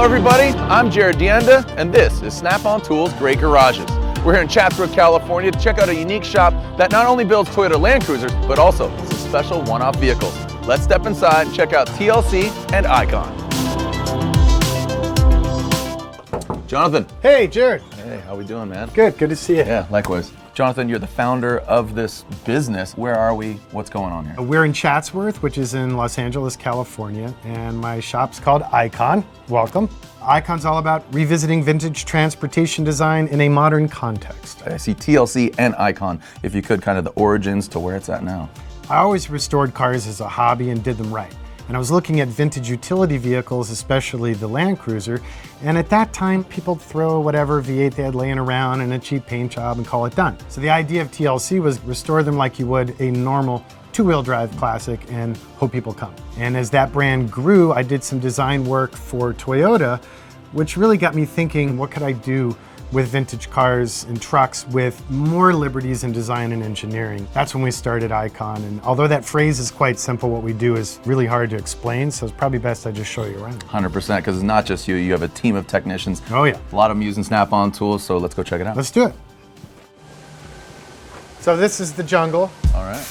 everybody, I'm Jared Deanda, and this is Snap-on Tools Great Garages. We're here in Chatsworth, California to check out a unique shop that not only builds Toyota Land Cruisers, but also some special one-off vehicles. Let's step inside and check out TLC and Icon. Jonathan. Hey, Jared. Hey, how we doing, man? Good to see you. Yeah, likewise. Jonathan, you're the founder of this business. Where are we? What's going on here? We're in Chatsworth, which is in Los Angeles, California, and my shop's called Icon. Welcome. Icon's all about revisiting vintage transportation design in a modern context. I see TLC and Icon. If you could, kind of the origins to where it's at now. I always restored cars as a hobby and did them right. And I was looking at vintage utility vehicles, especially the Land Cruiser, and at that time, people throw whatever V8 they had laying around in a cheap paint job and call it done. So the idea of TLC was restore them like you would a normal two-wheel drive classic and hope people come. And as that brand grew, I did some design work for Toyota, which really got me thinking, what could I do with vintage cars and trucks with more liberties in design and engineering? That's when we started Icon. And although that phrase is quite simple, what we do is really hard to explain. So it's probably best I just show you around. 100%, because it's not just you. You have a team of technicians. Oh yeah. A lot of them using Snap-on tools, so let's go check it out. Let's do it. So this is the jungle. All right.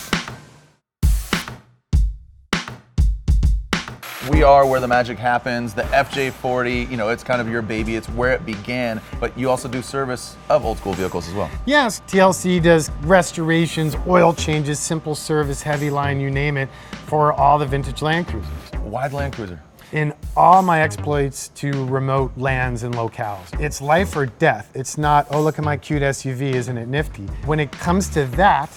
We are where the magic happens. The FJ40, you know, it's kind of your baby. It's where it began, but you also do service of old school vehicles as well. Yes, TLC does restorations, oil changes, simple service, heavy line, you name it, for all the vintage Land Cruisers. Why the Land Cruiser? In all my exploits to remote lands and locales, it's life or death. It's not, oh, look at my cute SUV, isn't it nifty? When it comes to that,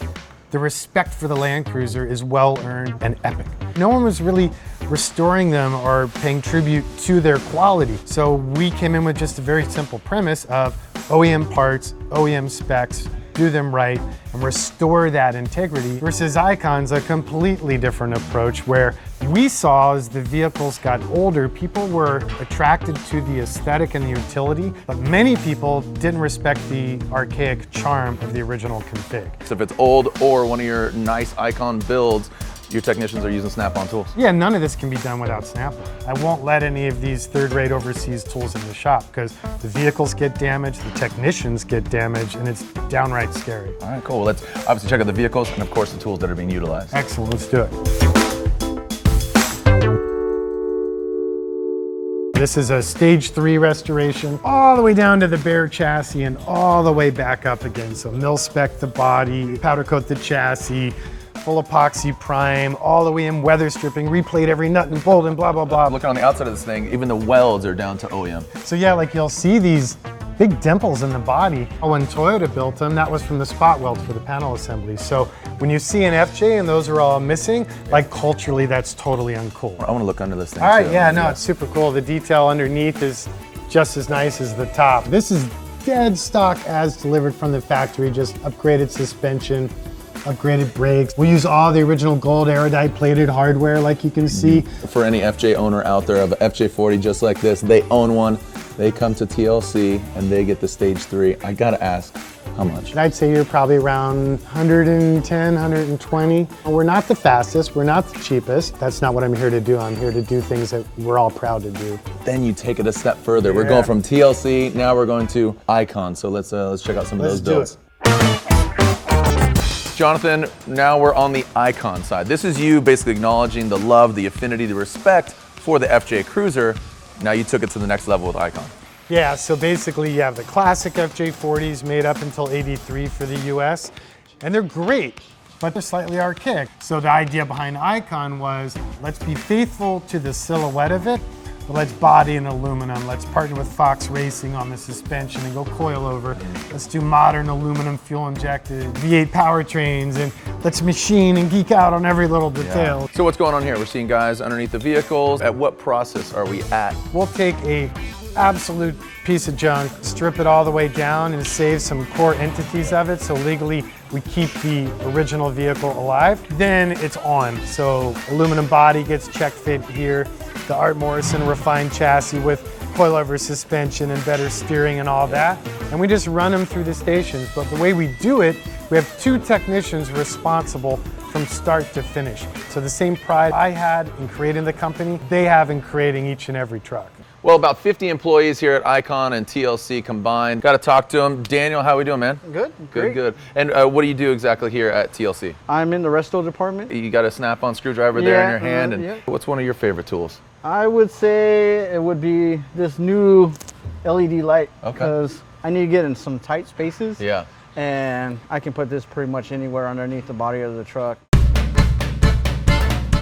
the respect for the Land Cruiser is well-earned and epic. No one was really restoring them or paying tribute to their quality. So we came in with just a very simple premise of OEM parts, OEM specs, do them right, and restore that integrity, versus Icon's a completely different approach where we saw as the vehicles got older, people were attracted to the aesthetic and the utility, but many people didn't respect the archaic charm of the original config. So if it's old or one of your nice Icon builds, your technicians are using Snap-on tools. Yeah, none of this can be done without Snap-on. I won't let any of these third-rate overseas tools in the shop because the vehicles get damaged, the technicians get damaged, and it's downright scary. All right, cool. Well, let's obviously check out the vehicles and of course the tools that are being utilized. Excellent, let's do it. This is a stage 3 restoration, all the way down to the bare chassis and all the way back up again. So mil-spec the body, powder coat the chassis, full epoxy prime, all the way in weather stripping, replate every nut and bolt and blah, blah, blah. Looking on the outside of this thing, even the welds are down to OEM. So yeah, like you'll see these big dimples in the body. When Toyota built them, that was from the spot weld for the panel assembly. So when you see an FJ and those are all missing, like culturally, that's totally uncool. I want to look under this thing. All right, too. yeah, no, it's super cool. The detail underneath is just as nice as the top. This is dead stock as delivered from the factory, just upgraded suspension, upgraded brakes. We use all the original gold erudite plated hardware like you can see. For any FJ owner out there of an FJ40 just like this, they own one, they come to TLC and they get the stage 3. I gotta ask, how much? I'd say you're probably around 110, 120. We're not the fastest, we're not the cheapest. That's not what I'm here to do. I'm here to do things that we're all proud to do. Then you take it a step further. We're going from TLC, now we're going to Icon. So let's check out some of those builds. Jonathan, now we're on the Icon side. This is you basically acknowledging the love, the affinity, the respect for the FJ Cruiser. Now you took it to the next level with Icon. Yeah, so basically you have the classic FJ40s made up until '83 for the US, and they're great, but they're slightly archaic. So the idea behind Icon was, let's be faithful to the silhouette of it, but let's body in aluminum. Let's partner with Fox Racing on the suspension and go coil over. Let's do modern aluminum fuel injected V8 powertrains, and let's machine and geek out on every little detail. Yeah. So what's going on here? We're seeing guys underneath the vehicles. At what process are we at? We'll take a absolute piece of junk, strip it all the way down and save some core entities of it, so legally we keep the original vehicle alive. Then it's on. So aluminum body gets check fit here, the Art Morrison refined chassis with coilover suspension and better steering and all that. And we just run them through the stations. But the way we do it, we have 2 technicians responsible from start to finish. So the same pride I had in creating the company, they have in creating each and every truck. Well, about 50 employees here at Icon and TLC combined. Got to talk to them. Daniel, how we doing, man? Good. Good, good. And what do you do exactly here at TLC? I'm in the resto department. You got a snap-on screwdriver there in your hand. And yeah. what's one of your favorite tools? I would say it would be this new LED light because I need to get in some tight spaces. Yeah. And I can put this pretty much anywhere underneath the body of the truck.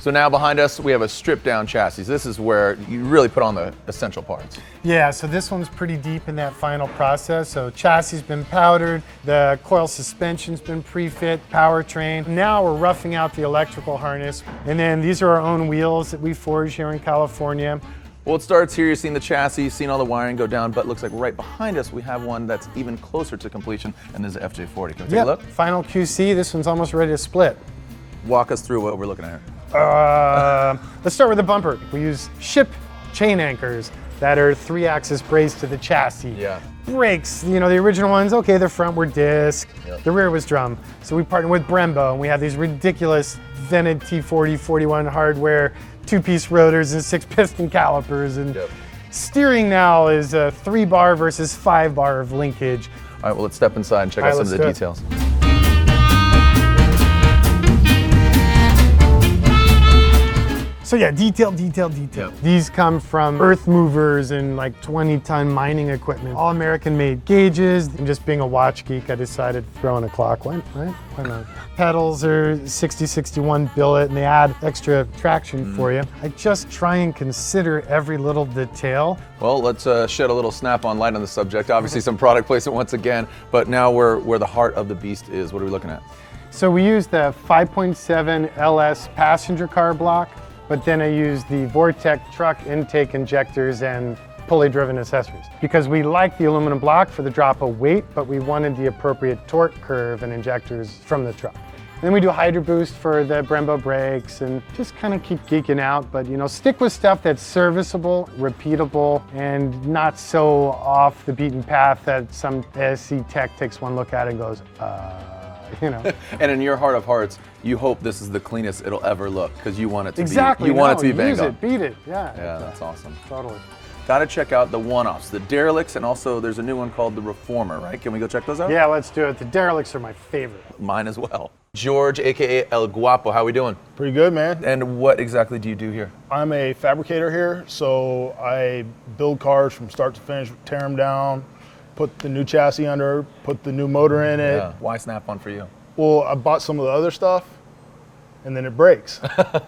So now behind us, we have a stripped down chassis. This is where you really put on the essential parts. Yeah, so this one's pretty deep in that final process. So chassis has been powdered, the coil suspension's been pre-fit, powertrain. Now we're roughing out the electrical harness. And then these are our own wheels that we forge here in California. Well, it starts here, you've seen the chassis, you've seen all the wiring go down, but it looks like right behind us we have one that's even closer to completion, and this is FJ40. Can we take a look? Final QC, this one's almost ready to split. Walk us through what we're looking at here. Let's start with the bumper. We use ship chain anchors that are 3-axis braced to the chassis. Yeah. Brakes, you know, the original ones, okay, the front were disc, Yep. the rear was drum. So we partnered with Brembo, and we have these ridiculous vented T40, 41 hardware, 2-piece rotors and 6-piston calipers. And Yep. steering now is a 3-bar versus 5-bar of linkage. All right, well, let's step inside and check out some of the details. So yeah, detail. Yep. These come from earth movers and like 20-ton mining equipment. All American-made gauges. And just being a watch geek, I decided to throw in a clock one, right? Why not? Pedals are 60-61 billet, and they add extra traction for you. I just try and consider every little detail. Well, let's shed a little snap-on light on the subject. Obviously some product placement once again, but now where the heart of the beast is. What are we looking at? So we use the 5.7 LS passenger car block, but then I use the Vortec truck intake injectors and pulley-driven accessories. Because we like the aluminum block for the drop of weight, but we wanted the appropriate torque curve and injectors from the truck. And then we do Hydro Boost for the Brembo brakes and just kind of keep geeking out, but you know, stick with stuff that's serviceable, repeatable, and not so off the beaten path that some ASC tech takes one look at it and goes, you know. And in your heart of hearts, you hope this is the cleanest it'll ever look because you want it to Exactly. be. You want it to be banged use up. it, beat it. Yeah. Yeah, that's awesome. Totally. Got to check out the one-offs, the Derelicts, and also there's a new one called the Reformer, right? Can we go check those out? Yeah, let's do it. The Derelicts are my favorite. Mine as well. George, aka El Guapo, how we doing? Pretty good, man. And what exactly do you do here? I'm a fabricator here, so I build cars from start to finish, tear them down, put the new chassis under, put the new motor in it. Yeah. Why Snap-on for you? Well, I bought some of the other stuff, and then it breaks.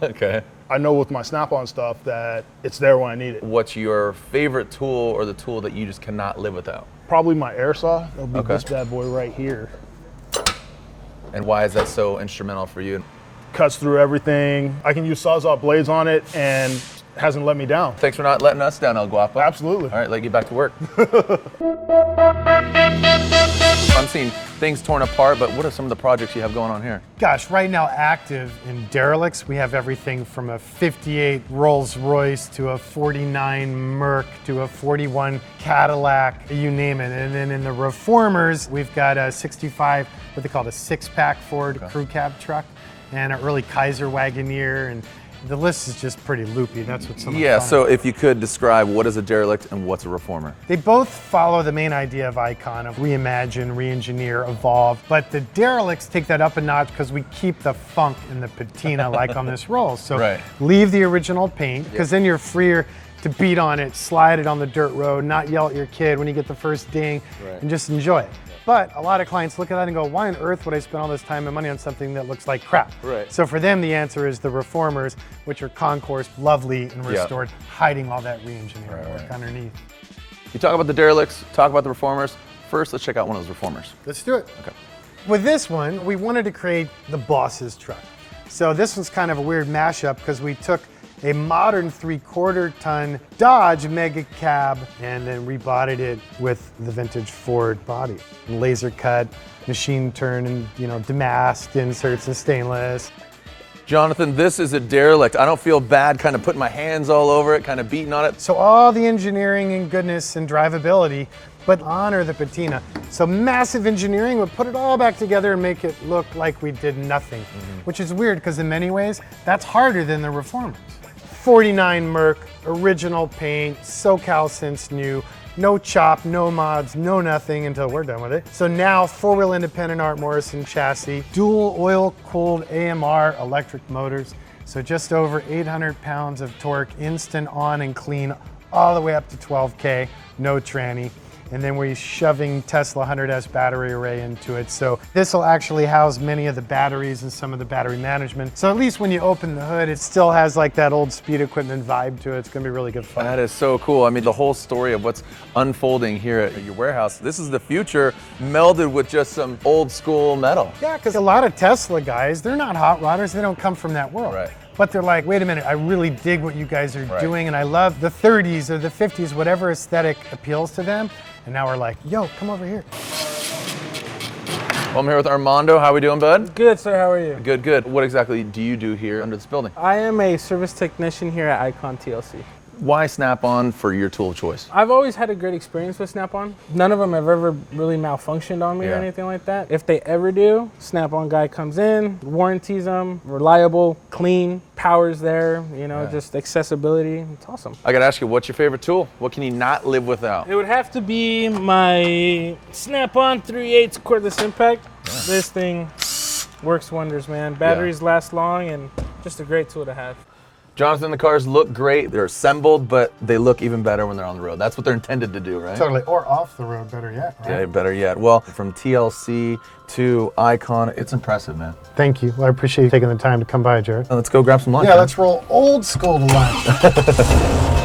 Okay. I know with my Snap-on stuff that it's there when I need it. What's your favorite tool or the tool that you just cannot live without? Probably my air saw. It'll be Okay. this bad boy right here. And why is that so instrumental for you? Cuts through everything. I can use Sawzall blades on it, and hasn't let me down. Thanks for not letting us down, El Guapo. Absolutely. All right, let you get back to work. I'm seeing things torn apart, but what are some of the projects you have going on here? Gosh, right now active in Derelicts, we have everything from a 58 Rolls Royce to a 49 Merc to a 41 Cadillac, you name it. And then in the Reformers, we've got a 65, what they call a 6-pack Ford crew cab truck, and an early Kaiser Wagoneer, and the list is just pretty loopy. That's what's so much Yeah, fun. so if you could describe what is a Derelict and what's a Reformer? They both follow the main idea of Icon, of reimagine, re-engineer, evolve, but the Derelicts take that up a notch because we keep the funk in the patina like on this roll. So Right. leave the original paint, because then you're freer to beat on it, slide it on the dirt road, not yell at your kid when you get the first ding, and just enjoy it. But a lot of clients look at that and go, why on earth would I spend all this time and money on something that looks like crap? Right. So for them, the answer is the Reformers, which are concourse, lovely and restored, hiding all that re-engineering work underneath. You talk about the Derelicts, talk about the Reformers. First, let's check out one of those Reformers. Let's do it. Okay. With this one, we wanted to create the boss's truck. So this one's kind of a weird mashup because we took a modern 3/4 ton Dodge Mega Cab and then rebodied it with the vintage Ford body. Laser cut, machine turn, and damasked inserts and stainless. Jonathan, this is a Derelict. I don't feel bad kind of putting my hands all over it, kind of beating on it. So all the engineering and goodness and drivability, but honor the patina. So massive engineering would put it all back together and make it look like we did nothing, which is weird because in many ways, that's harder than the Reformers. 49 Merc, original paint, SoCal since new. No chop, no mods, no nothing until we're done with it. So now 4-wheel independent Art Morrison chassis, dual oil-cooled AMR electric motors. So just over 800 pounds of torque, instant on and clean, all the way up to 12K, no tranny. And then we're shoving Tesla 100S battery array into it. So this will actually house many of the batteries and some of the battery management. So at least when you open the hood, it still has like that old speed equipment vibe to it. It's gonna be really good fun. That is so cool. I mean, the whole story of what's unfolding here at your warehouse, this is the future melded with just some old school metal. Yeah, because a lot of Tesla guys, they're not hot rodders. They don't come from that world. Right. But they're like, wait a minute, I really dig what you guys are doing, and I love the 30s or the 50s, whatever aesthetic appeals to them. And now we're like, yo, come over here. Well, I'm here with Armando. How we doing, bud? Good, sir. How are you? Good, good. What exactly do you do here under this building? I am a service technician here at Icon TLC. Why Snap-on for your tool of choice? I've always had a great experience with Snap-on. None of them have ever really malfunctioned on me or anything like that. If they ever do, Snap-on guy comes in, warranties them, reliable, clean, power's there, you know, just accessibility. It's awesome. I gotta ask you, what's your favorite tool? What can you not live without? It would have to be my Snap-on 3/8 cordless impact. This thing works wonders, man. Batteries last long and just a great tool to have. Jonathan, the cars look great. They're assembled, but they look even better when they're on the road. That's what they're intended to do, right? Totally, or off the road, better yet, right? Yeah, better yet. Well, from TLC to Icon, it's impressive, man. Thank you. Well, I appreciate you taking the time to come by, Jared. Let's go grab some lunch. Yeah, let's roll old school to lunch.